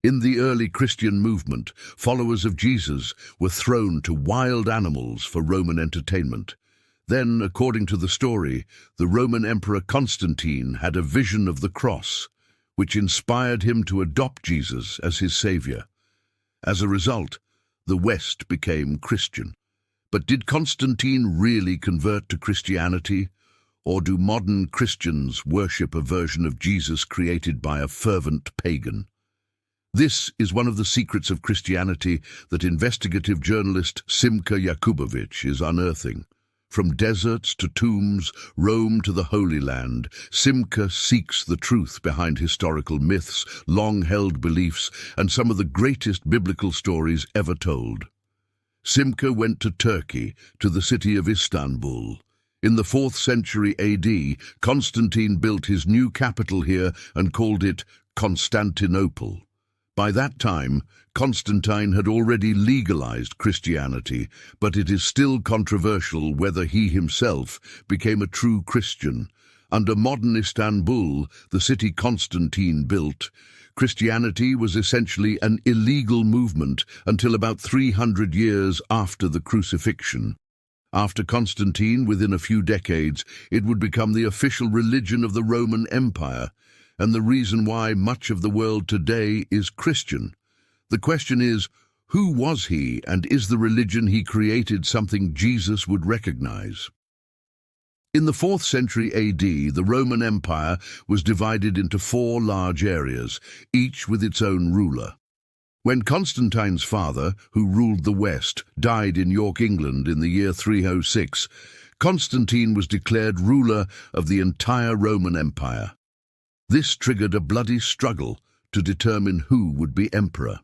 In the early Christian movement, followers of Jesus were thrown to wild animals for Roman entertainment. Then, according to the story, the Roman Emperor Constantine had a vision of the cross, which inspired him to adopt Jesus as his savior. As a result, the West became Christian. But did Constantine really convert to Christianity? Or do modern Christians worship a version of Jesus created by a fervent pagan? This is one of the secrets of Christianity that investigative journalist Simka Yakubovich is unearthing. From deserts to tombs, Rome to the Holy Land, Simka seeks the truth behind historical myths, long-held beliefs, and some of the greatest biblical stories ever told. Simka went to Turkey, to the city of Istanbul. In the 4th century AD, Constantine built his new capital here and called it Constantinople. By that time, Constantine had already legalized Christianity, but it is still controversial whether he himself became a true Christian. Under modern Istanbul, the city Constantine built, Christianity was essentially an illegal movement until about 300 years after the crucifixion. After Constantine, within a few decades, it would become the official religion of the Roman Empire, and the reason why much of the world today is Christian. The question is, who was he, and is the religion he created something Jesus would recognize? In the 4th century AD, the Roman Empire was divided into 4 large areas, each with its own ruler. When Constantine's father, who ruled the West, died in York, England in the year 306, Constantine was declared ruler of the entire Roman Empire. This triggered a bloody struggle to determine who would be emperor.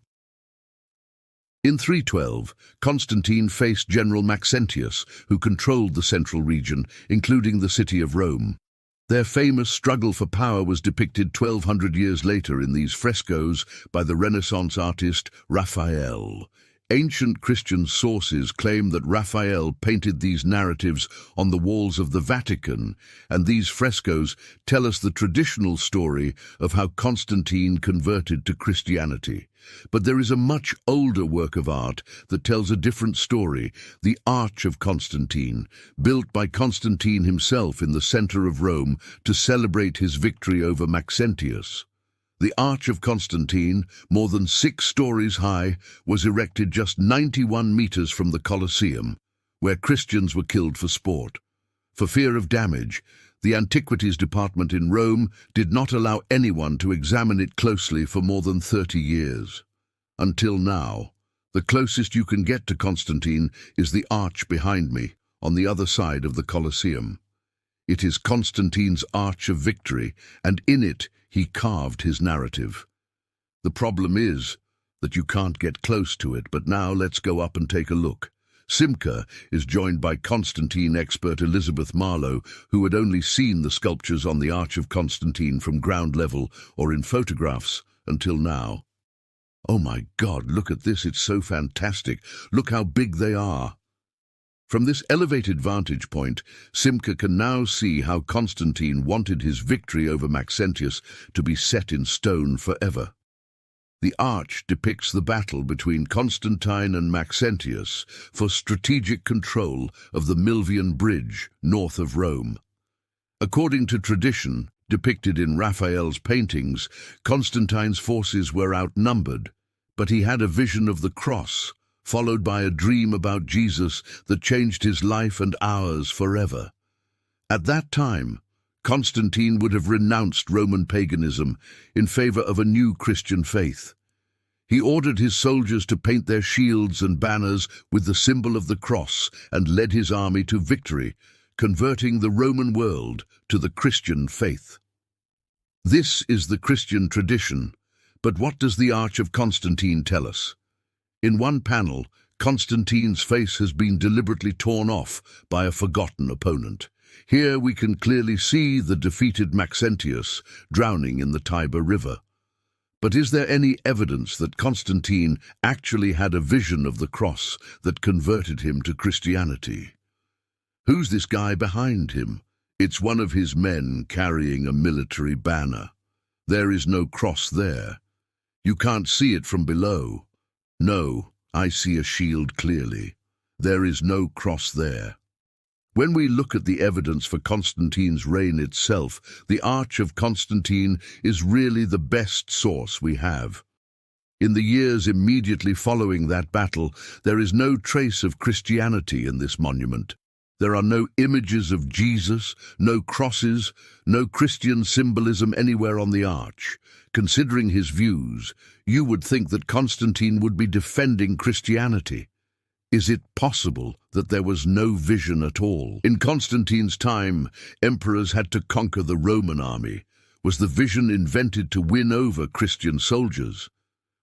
In 312, Constantine faced General Maxentius, who controlled the central region, including the city of Rome. Their famous struggle for power was depicted 1,200 years later in these frescoes by the Renaissance artist Raphael. Ancient Christian sources claim that Raphael painted these narratives on the walls of the Vatican, and these frescoes tell us the traditional story of how Constantine converted to Christianity. But there is a much older work of art that tells a different story, the Arch of Constantine, built by Constantine himself in the center of Rome to celebrate his victory over Maxentius. The Arch of Constantine, more than 6 stories high, was erected just 91 meters from the Colosseum, where Christians were killed for sport. For fear of damage, the Antiquities Department in Rome did not allow anyone to examine it closely for more than 30 years. Until now, the closest you can get to Constantine is the arch behind me, on the other side of the Colosseum. It is Constantine's Arch of Victory, and in it he carved his narrative. The problem is that you can't get close to it, but now let's go up and take a look. Simka is joined by Constantine expert Elizabeth Marlowe, who had only seen the sculptures on the Arch of Constantine from ground level or in photographs until now. Oh my God, look at this, it's so fantastic. Look how big they are. From this elevated vantage point, Simka can now see how Constantine wanted his victory over Maxentius to be set in stone forever. The arch depicts the battle between Constantine and Maxentius for strategic control of the Milvian Bridge north of Rome. According to tradition, depicted in Raphael's paintings, Constantine's forces were outnumbered, but he had a vision of the cross, followed by a dream about Jesus that changed his life and ours forever. At that time, Constantine would have renounced Roman paganism in favor of a new Christian faith. He ordered his soldiers to paint their shields and banners with the symbol of the cross and led his army to victory, converting the Roman world to the Christian faith. This is the Christian tradition, but what does the Arch of Constantine tell us? In one panel, Constantine's face has been deliberately torn off by a forgotten opponent. Here we can clearly see the defeated Maxentius drowning in the Tiber River. But is there any evidence that Constantine actually had a vision of the cross that converted him to Christianity? Who's this guy behind him? It's one of his men carrying a military banner. There is no cross there. You can't see it from below. No, I see a shield clearly. There is no cross there. When we look at the evidence for Constantine's reign itself, the Arch of Constantine is really the best source we have. In the years immediately following that battle, there is no trace of Christianity in this monument. There are no images of Jesus, no crosses, no Christian symbolism anywhere on the arch. Considering his views, you would think that Constantine would be defending Christianity. Is it possible that there was no vision at all? In Constantine's time, emperors had to conquer the Roman army. Was the vision invented to win over Christian soldiers?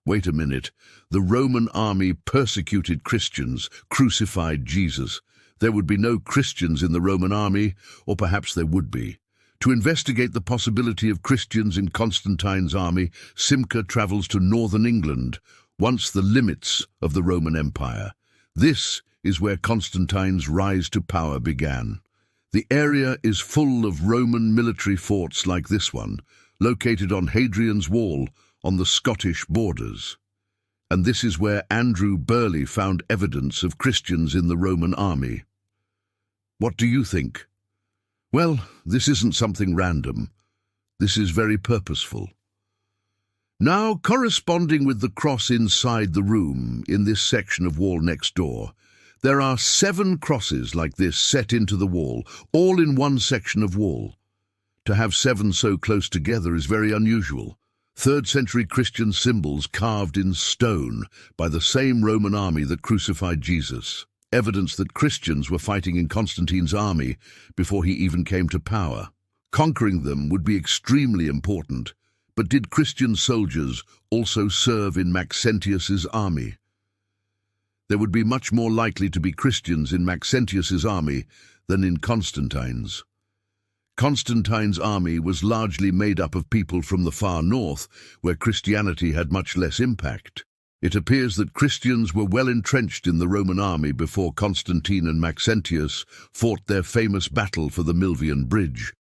Wait a minute. The Roman army persecuted Christians, crucified Jesus. There would be no Christians in the Roman army, or perhaps there would be. To investigate the possibility of Christians in Constantine's army, Simca travels to northern England, once the limits of the Roman Empire. This is where Constantine's rise to power began. The area is full of Roman military forts like this one, located on Hadrian's Wall on the Scottish borders. And this is where Andrew Burley found evidence of Christians in the Roman army. What do you think? Well, this isn't something random. This is very purposeful. Now, corresponding with the cross inside the room, in this section of wall next door, there are 7 crosses like this set into the wall, all in one section of wall. To have 7 so close together is very unusual. 3rd century Christian symbols carved in stone by the same Roman army that crucified Jesus. Evidence that Christians were fighting in Constantine's army before he even came to power. Conquering them would be extremely important, but did Christian soldiers also serve in Maxentius's army? There would be much more likely to be Christians in Maxentius's army than in Constantine's. Constantine's army was largely made up of people from the far north, where Christianity had much less impact. It appears that Christians were well entrenched in the Roman army before Constantine and Maxentius fought their famous battle for the Milvian Bridge.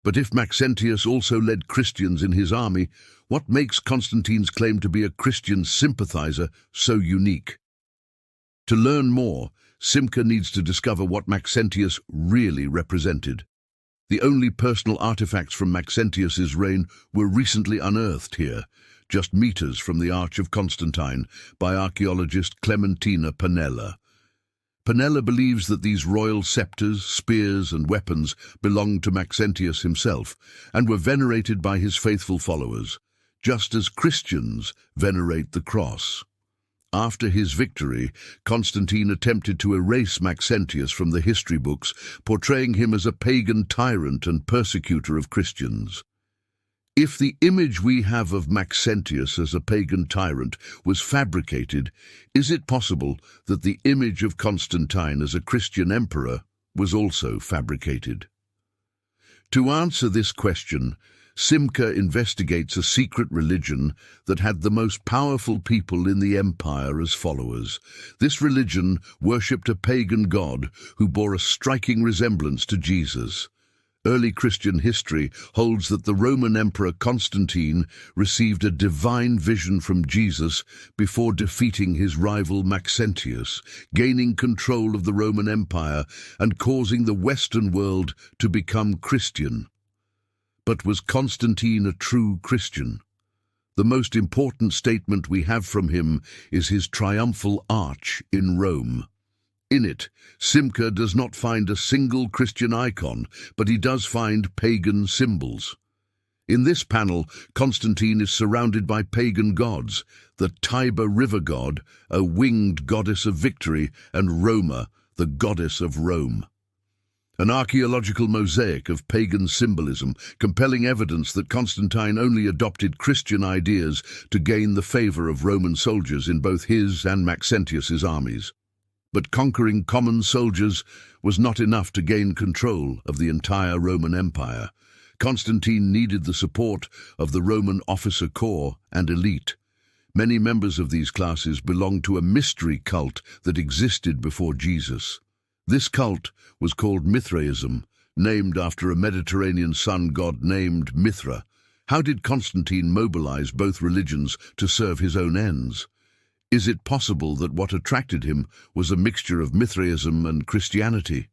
But if Maxentius also led Christians in his army, what makes Constantine's claim to be a Christian sympathizer so unique? To learn more, Simca needs to discover what Maxentius really represented. The only personal artifacts from Maxentius's reign were recently unearthed here, just meters from the Arch of Constantine, by archaeologist Clementina Panella. Panella believes that these royal scepters, spears, and weapons belonged to Maxentius himself and were venerated by his faithful followers, just as Christians venerate the cross. After his victory, Constantine attempted to erase Maxentius from the history books, portraying him as a pagan tyrant and persecutor of Christians. If the image we have of Maxentius as a pagan tyrant was fabricated, is it possible that the image of Constantine as a Christian emperor was also fabricated? To answer this question, Simca investigates a secret religion that had the most powerful people in the empire as followers. This religion worshipped a pagan god who bore a striking resemblance to Jesus. Early Christian history holds that the Roman Emperor Constantine received a divine vision from Jesus before defeating his rival Maxentius, gaining control of the Roman Empire and causing the Western world to become Christian. But was Constantine a true Christian? The most important statement we have from him is his triumphal arch in Rome. In it, Simca does not find a single Christian icon, but he does find pagan symbols. In this panel, Constantine is surrounded by pagan gods, the Tiber river god, a winged goddess of victory, and Roma, the goddess of Rome. An archaeological mosaic of pagan symbolism, compelling evidence that Constantine only adopted Christian ideas to gain the favor of Roman soldiers in both his and Maxentius's armies. But conquering common soldiers was not enough to gain control of the entire Roman Empire. Constantine needed the support of the Roman officer corps and elite. Many members of these classes belonged to a mystery cult that existed before Jesus. This cult was called Mithraism, named after a Mediterranean sun god named Mithra, How did Constantine mobilize both religions to serve his own ends? Is it possible that what attracted him was a mixture of Mithraism and Christianity?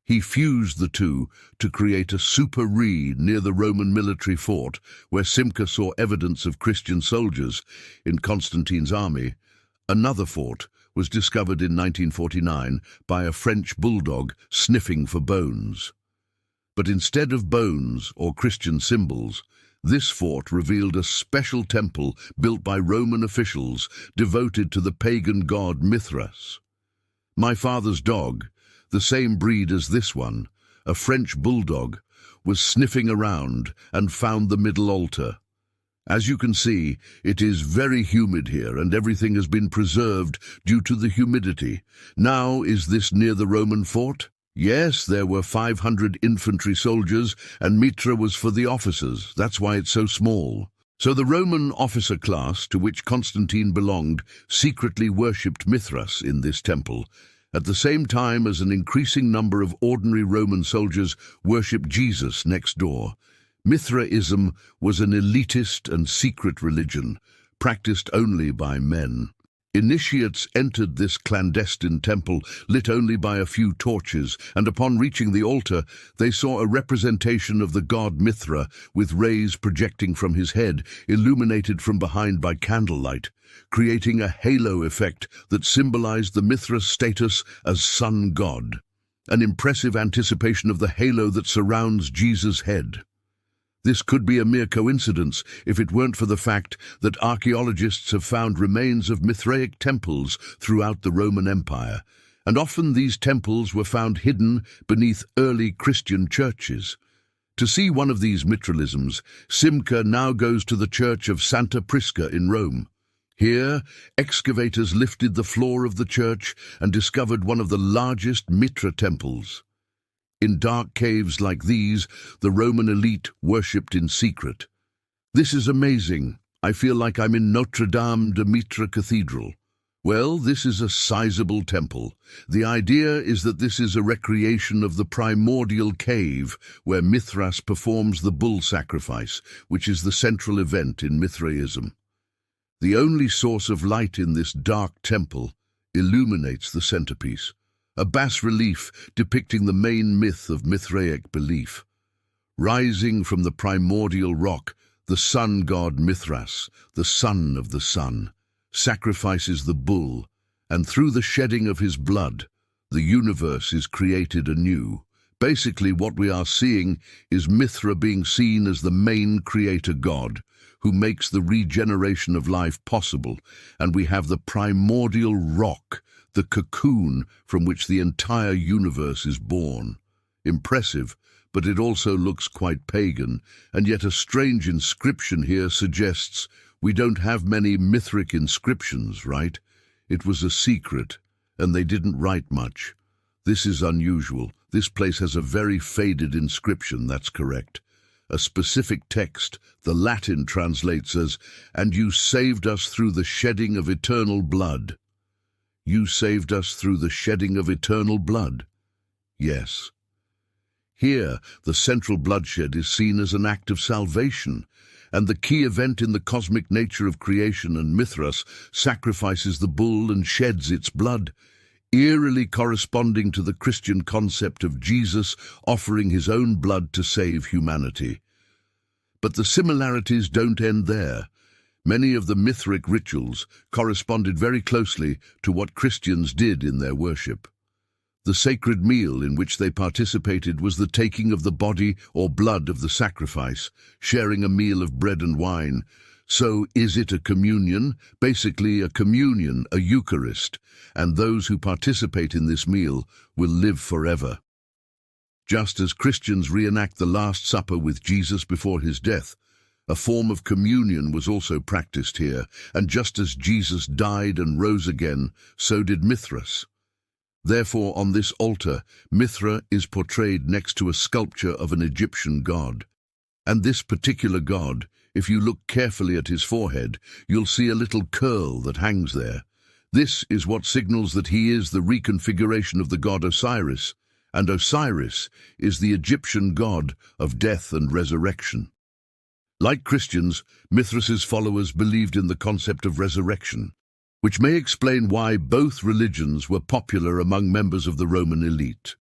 He fused the two to create a super-re near the Roman military fort, where Simca saw evidence of Christian soldiers in Constantine's army. Another fort was discovered in 1949 by a French bulldog sniffing for bones. But instead of bones or Christian symbols, this fort revealed a special temple built by Roman officials devoted to the pagan god Mithras. My father's dog, the same breed as this one, a French bulldog, was sniffing around and found the middle altar. As you can see, it is very humid here and everything has been preserved due to the humidity. Now, is this near the Roman fort? Yes, there were 500 infantry soldiers and Mitra was for the officers. That's why it's so small. So the Roman officer class to which Constantine belonged secretly worshipped Mithras in this temple, at the same time as an increasing number of ordinary Roman soldiers worshipped Jesus next door. Mithraism was an elitist and secret religion, practiced only by men. Initiates entered this clandestine temple, lit only by a few torches, and upon reaching the altar, they saw a representation of the god Mithra, with rays projecting from his head, illuminated from behind by candlelight, creating a halo effect that symbolized the Mithras status as sun god, an impressive anticipation of the halo that surrounds Jesus' head. This could be a mere coincidence if it weren't for the fact that archaeologists have found remains of Mithraic temples throughout the Roman Empire, and often these temples were found hidden beneath early Christian churches. To see one of these Mitralisms, Simca now goes to the church of Santa Prisca in Rome. Here, excavators lifted the floor of the church and discovered one of the largest Mitra temples. In dark caves like these, the Roman elite worshipped in secret. This is amazing. I feel like I'm in Notre Dame de Mitra Cathedral. Well, this is a sizable temple. The idea is that this is a recreation of the primordial cave where Mithras performs the bull sacrifice, which is the central event in Mithraism. The only source of light in this dark temple illuminates the centerpiece, a bas-relief depicting the main myth of Mithraic belief. Rising from the primordial rock, the sun god Mithras, the son of the sun, sacrifices the bull, and through the shedding of his blood, the universe is created anew. Basically, what we are seeing is Mithra being seen as the main creator god, who makes the regeneration of life possible, and we have the primordial rock, the cocoon from which the entire universe is born. Impressive, but it also looks quite pagan, and yet a strange inscription here suggests we don't have many Mithric inscriptions, right? It was a secret, and they didn't write much. This is unusual. This place has a very faded inscription, that's correct. A specific text, the Latin translates as, "And you saved us through the shedding of eternal blood." You saved us through the shedding of eternal blood. Yes. Here, the central bloodshed is seen as an act of salvation, and the key event in the cosmic nature of creation, and Mithras sacrifices the bull and sheds its blood, eerily corresponding to the Christian concept of Jesus offering his own blood to save humanity. But the similarities don't end there. Many of the Mithric rituals corresponded very closely to what Christians did in their worship. The sacred meal in which they participated was the taking of the body or blood of the sacrifice, sharing a meal of bread and wine. So is it a communion? Basically a communion, a Eucharist, and those who participate in this meal will live forever. Just as Christians reenact the Last Supper with Jesus before his death, a form of communion was also practiced here, and just as Jesus died and rose again, so did Mithras. Therefore, on this altar, Mithra is portrayed next to a sculpture of an Egyptian god. And this particular god, if you look carefully at his forehead, you'll see a little curl that hangs there. This is what signals that he is the reconfiguration of the god Osiris, and Osiris is the Egyptian god of death and resurrection. Like Christians, Mithras's followers believed in the concept of resurrection, which may explain why both religions were popular among members of the Roman elite.